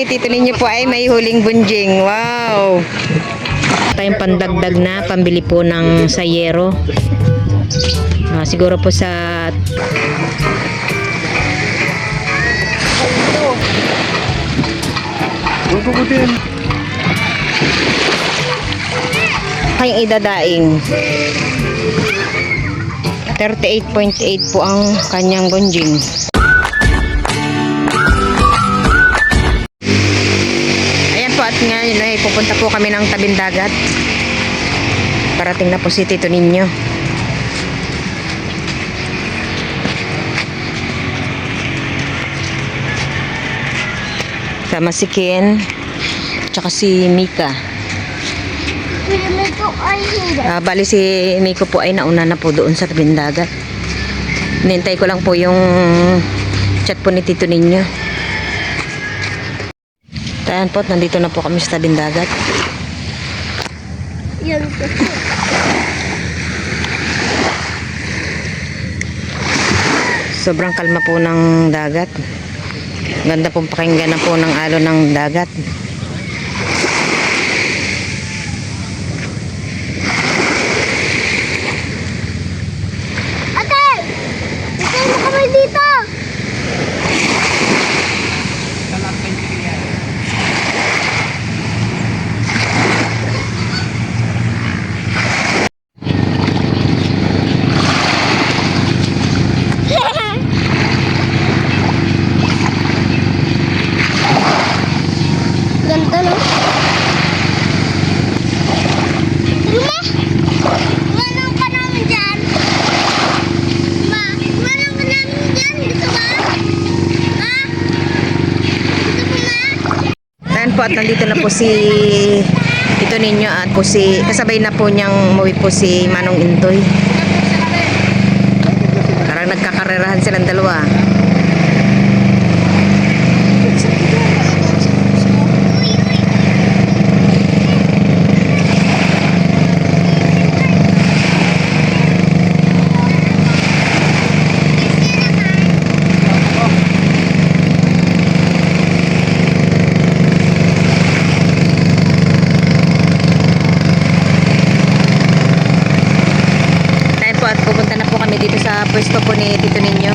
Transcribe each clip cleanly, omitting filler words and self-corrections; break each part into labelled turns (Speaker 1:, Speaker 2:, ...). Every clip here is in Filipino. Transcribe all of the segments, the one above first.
Speaker 1: Tito ninyo po ay may huling bunjing. Wow! Tayong pandagdag na pambili po ng sayero. Siguro po sa kayong idadaing 38.8 po ang kanyang bunjing. Ayan po, at ngayon ay pupunta po kami ng tabing dagat. Parating na po si Tito ninyo. Sama si Ken tsaka si Mika. Bali si Miko po ay nauna na po doon sa tabing dagat. Nintay ko lang po yung chat po ni Tito ninyo. Tayan po, nandito na po kami sa tabing dagat. Yan po. Sobrang kalma po ng dagat. Ganda pong pakinggan na po ng alon ng dagat.
Speaker 2: Dito. Ganda no? Rumah? Manang ka namin dyan? Manang ka namin dyan? Dito ba? Ha? Dito po na?
Speaker 1: Tayan po, at nandito na po si Tito ninyo at po si kasabay na po niyang umuwi po si Manong Intoy. Parang nagkakarerahan silang dalawa. At pupunta na po kami dito sa pwesto po ni Tito ninyo.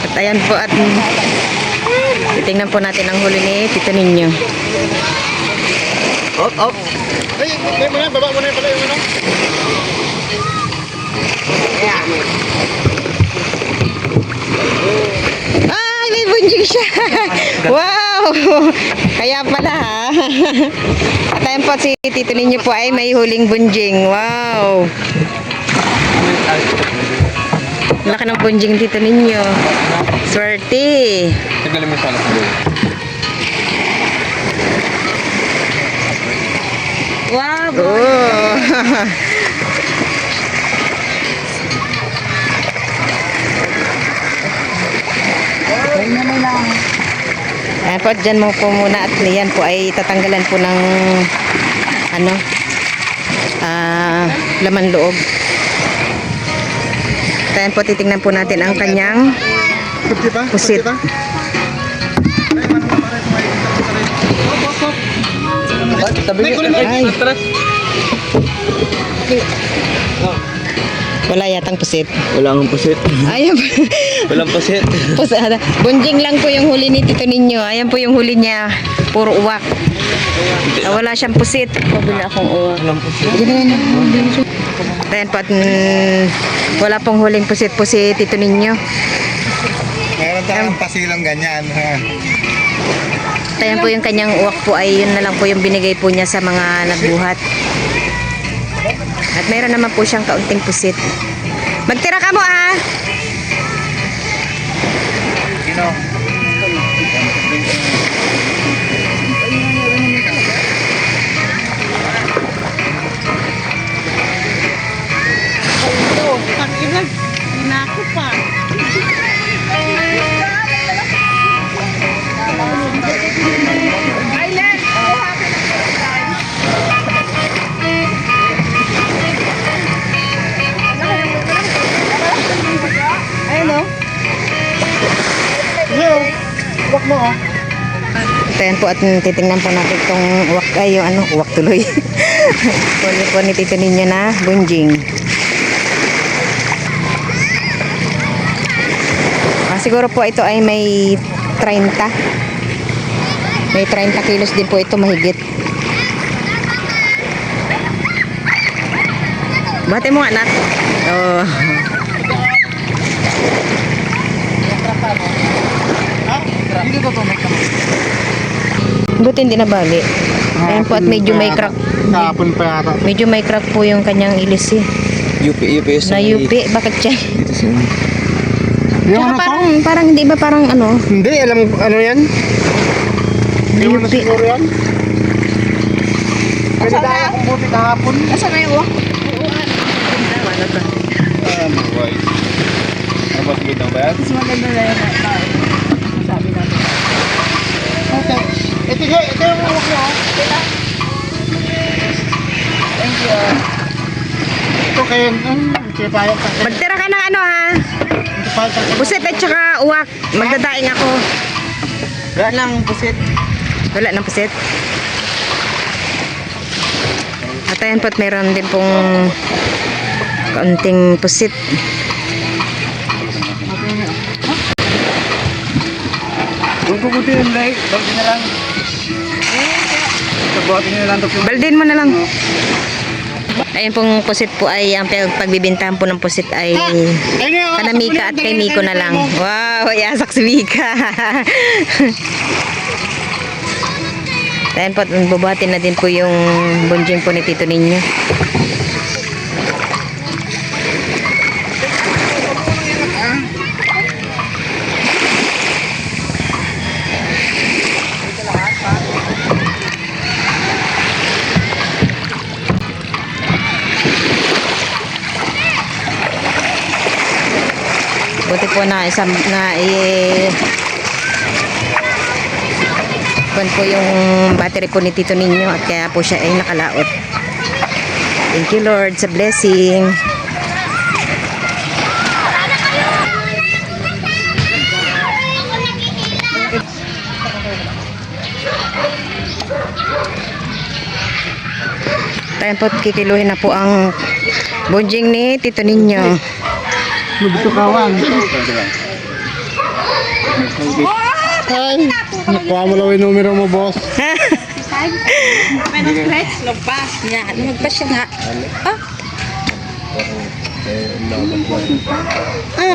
Speaker 1: At ayan po, at titingnan po natin ang huli ni Tito ninyo.
Speaker 3: Up. Ay, muna, baba muna pala yung ano.
Speaker 1: Ay, may bunjing siya. Wow! Kaya pala ha. At ayan po, si Tito ninyo po ay may huling bunjing. Wow! Laki ng bunjing Tito ninyo. Swerte.
Speaker 3: Tagalim mo sana sa
Speaker 1: Wow! Oh. Ayan po, dyan mo po muna, at yan po ay tatanggalan po ng ano, laman loob. Ayan po, titingnan po natin ang kanyang pusit. Ay. Wala yatang pusit.
Speaker 3: Wala akong pusit.
Speaker 1: Ayan po.
Speaker 3: Walang pusit.
Speaker 1: Bunjing lang po yung huli ni Tito ninyo. Ayan po yung huli niya. Puro uwak. Wala siyang pusit. Pabila akong uwak.
Speaker 3: Walang pusit.
Speaker 1: Ayan po, at wala pong huling pusit po si Tito ninyo.
Speaker 3: Meron tayong pasilang ganyan. Ha?
Speaker 1: Ayan po yung kanyang uwak po, ay yun na lang po yung binigay po niya sa mga nagbuhat. At mayroon naman po siyang kaunting pusit. Magtira ka mo ah!
Speaker 3: Sino?
Speaker 2: Pag-ilag, hinako pa.
Speaker 3: mo, oh.
Speaker 1: Ayan po at titingnan po natin itong uwak, ay yung ano, uwak tuloy. Huli po ni Tito Ninyo na bunjing. Siguro po ito ay may 30. May 30 kilos din po ito mahigit. Bate mo nga, Nat. Oh.
Speaker 3: Hindi ko tumak naman.
Speaker 1: Buti hindi nabali. Ayun po at medyo may crack.
Speaker 3: Kahapon pa yata.
Speaker 1: Medyo may crack po yung kanyang ilis eh.
Speaker 4: UPS
Speaker 1: Na UP, bakit siya?
Speaker 3: Yung
Speaker 1: Tsaka
Speaker 3: ano to?
Speaker 1: parang hindi ba parang ano?
Speaker 3: Hindi, alam ano yan? Yung ano
Speaker 1: UP.
Speaker 3: siguro yan? Pinadaya kong buti kahapon.
Speaker 1: Asa na yung uwak?
Speaker 3: Ano ba? Ano ba sumitaw ba yan? Okay. Ito yung uwak niya.
Speaker 1: Thank you.
Speaker 3: Ito kayo. Kaya payag ka.
Speaker 1: Magtira ka ng ano ha?
Speaker 3: Payag ka.
Speaker 1: Pusit at saka uwak. Magdadaing ako.
Speaker 3: Wala lang pusit.
Speaker 1: Wala nang pusit. At ayan po't meron din pong kaunting pusit.
Speaker 3: Kung puputi yung like, bagay na lang. Sabuhatin nyo lang ito.
Speaker 1: Baldin mo na lang. Ayun pong pusit po ay ang pagbibintahan po ng pusit ay kana Mika at kay Miko na lang. Wow, yasak si Mika. Ayun po, bubuhatin na din po yung bunjing po ni Tito Ninyo. Buti po na isang kuwan po yung battery po ni Tito Ninyo at kaya po siya ay nakalaot. Thank you Lord sa blessing. Tayo po kikiluhin na po ang bunjing ni Tito Ninyo.
Speaker 3: Magto kawan. Ay, nakuha mo lang yung numero mo, boss.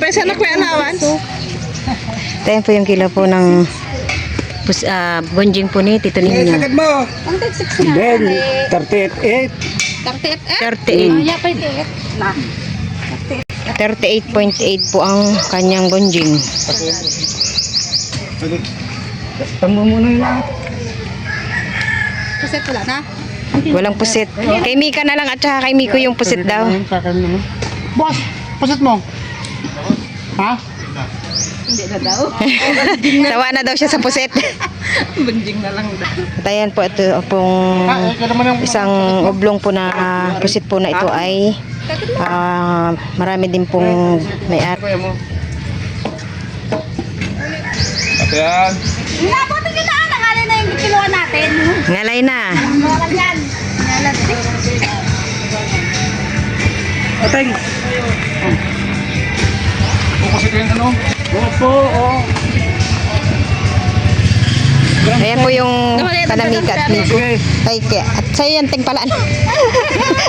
Speaker 1: Pesa na kuya nawan. Tayo po yung kilo po ng bunjing po ni Tito Ninyo.
Speaker 3: Sagad mo. Then, 38.
Speaker 1: 38.8 po ang kanyang bunjing.
Speaker 3: Tamo muna yung lahat.
Speaker 2: Pusit wala na?
Speaker 1: Walang pusit. Kay Mika na lang at saka kay Miko yung pusit daw.
Speaker 3: Kakain naman. Boss, pusit mo. Ha?
Speaker 1: Sawa na daw siya sa pusit.
Speaker 2: Bunjing na lang daw.
Speaker 1: At ayan po, ito pong
Speaker 3: Ikaw naman yung
Speaker 1: isang oblong po na pusit po na ito ay marami din pong may-ari.
Speaker 3: kuya mo. Ate yan.
Speaker 2: Nabuti kita nangalay na yung kiluan natin.
Speaker 1: Ngalay na.
Speaker 2: Mawalan yan. Ngalan.
Speaker 3: Ateng. Pupusit yung ano? Opo, oo.
Speaker 1: Ayan po yung kanamika at Miko.
Speaker 3: Okay.
Speaker 1: Ay, at sa'yo yan, tingpalaan.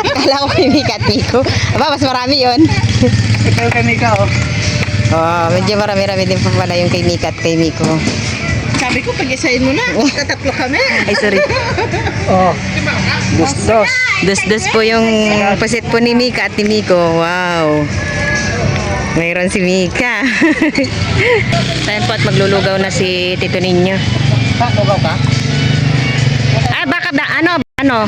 Speaker 1: Akala ko kay Mika at Miko. Aba, mas marami yun.
Speaker 3: Ikaw kami ka, oh.
Speaker 1: Oh, medyo marami-rami din po pala yung kay Mika at kay Miko.
Speaker 2: Sabi ko, pag-isahin mo na. Tatatlo kami.
Speaker 1: Ay, sorry.
Speaker 3: Oh. Dos.
Speaker 1: Dus-dus po yung pusit po ni Mika at ni Miko. Wow. Mayroon si Mika. Tayo po at maglulugaw na si Tito Ninyo.
Speaker 3: Ha, lugaw ka?
Speaker 1: Baka ano?
Speaker 2: Wala.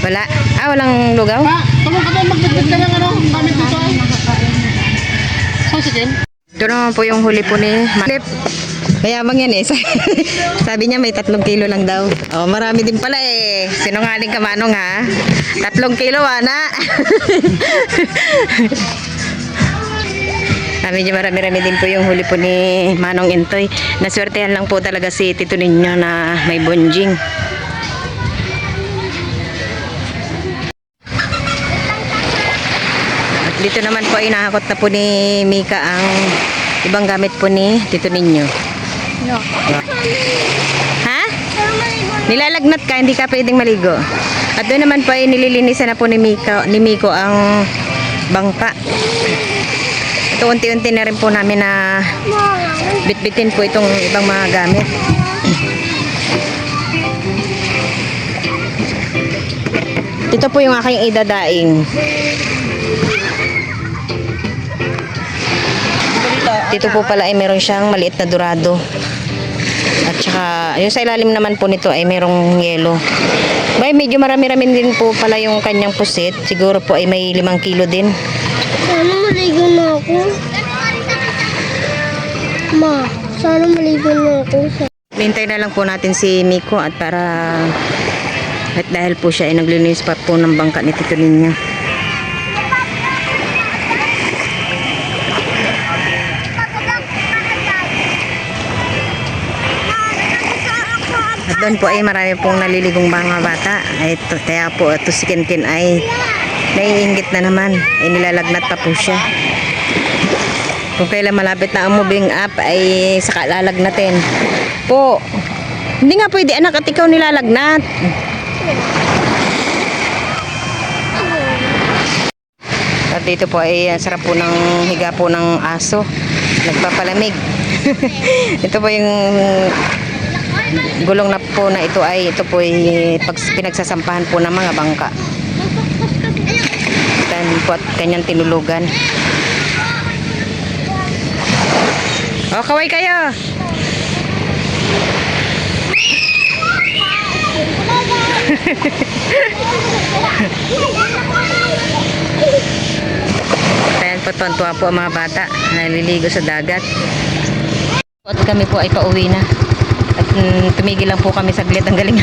Speaker 1: Wala. Walang lugaw?
Speaker 3: Ha, tulong ka doon, magdagdag ka ng ano, gamit dito. Saan si Ken?
Speaker 1: Ito naman po yung huli po ni Malip. Mayabang yan eh. Sabi niya may 3 kilo lang daw. Oh, marami din pala eh. Sinungaling ka Manong ha. 3 kilo na. Medyo marami-rami din po yung huli po ni Manong Intoy. Naswertehan lang po talaga si Tito Ninyo na may bonjing. At dito naman po ay nahakot na po ni Mika ang ibang gamit po ni Tito Ninyo.
Speaker 2: No.
Speaker 1: Ha?
Speaker 2: Pero maligo na.
Speaker 1: Nilalagnat ka, hindi ka pwedeng maligo. At doon naman po ay nililinisan na po ni Miko ang bangka. Ito unti-unti na rin po namin na bitbitin po itong ibang mga gamit. Ito po yung aking idadaing. Dito po pala ay meron siyang maliit na dorado. At saka, yung sa ilalim naman po nito ay merong yelo. Bay, medyo marami-rami din po pala yung kanyang pusit. Siguro po ay may 5 kilo din.
Speaker 2: Sana maligo na ako. Ma, sana maligo na ako.
Speaker 1: Hintay na lang po natin si Miko at para at dahil po siya ay naglilinis pa po ng bangka ni Tito Ninyo. At doon po ay marami pong naliligong mga bata. Ay, kaya po ito si Kinkin ay naiinggit na naman. Ay nilalagnat pa po siya. Kung kailan malapit na ang moving up ay saka lalagnatin. Po, hindi nga pwede anak at ikaw nilalagnat. At dito po ay sarap po ng higa po ng aso. Nagpapalamig. Ito po yung gulong na po na ito po ay pinagsasampahan po ng mga bangka. Then po at kanyang tinulugan. O, kaway kayo. Ayan po, tuwa po ang mga bata. Naliligo sa dagat. At kami po ay pauwi na. At tumigil lang po kami saglit. Ang galing.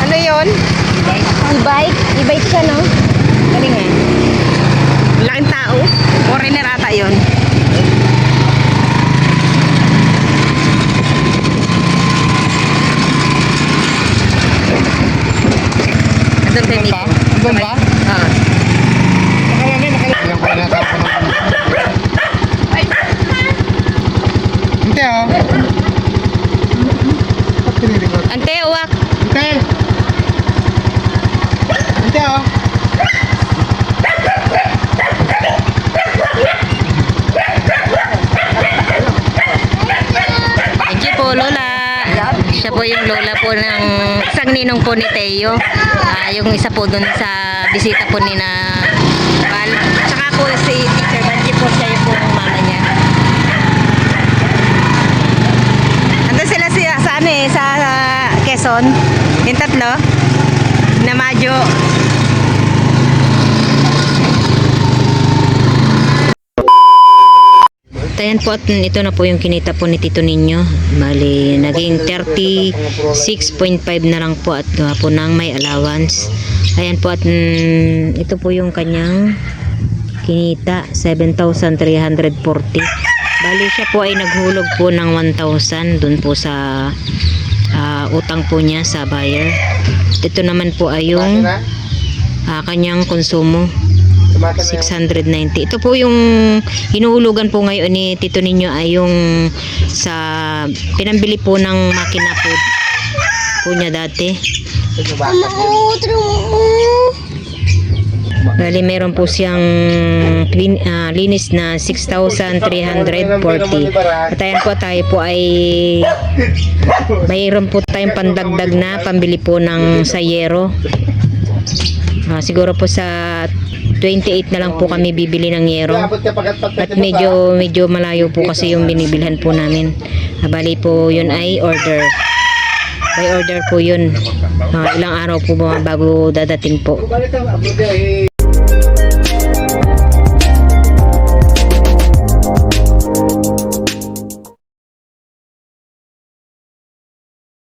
Speaker 1: Ano yon? E-bike? E-bike siya, no? Galing nga. Laking tao. Foreigner ata yun. Doon kay Miko.
Speaker 3: Doon ba?
Speaker 1: Oo.
Speaker 3: Ilang ko na tapos ng Ante, oh. Ba't pinirikot?
Speaker 1: Ante, uwak.
Speaker 3: Ante! Ante, oh.
Speaker 1: Thank you po, Lola. Siya po yung lola po ng isang ninong po ni Teo. Yung isa po dun sa bisita po ni na Val. Tsaka po si Teacher Banji po, siya yung po ng mama niya. Andun sila sa ano eh, sa Quezon. Yung tatlo. Na Majo. Ayan po at ito na po yung kinita po ni Tito Ninyo. Bali, naging 36.5 na lang po at gawa po ng may allowance. Ayan po at ito po yung kanyang kinita, 7,340. Bali, siya po ay naghulog po ng 1,000 dun po sa utang po niya sa buyer. Ito naman po ay yung kanyang konsumo. 690. Ito po yung hinuhulugan po ngayon ni Tito Ninyo ay yung sa pinambili po ng makina po niya dati. Bali meron po siyang linis na 6,340. At ayan po tayo po ay mayroon po tayong pandagdag na pambili po ng sayero. Siguro po sa 28 na lang po kami bibili ng yero. At medyo malayo po kasi yung binibilhan po namin. Bali po yun ay order. By order po yun. Ilang araw po bago dadating po.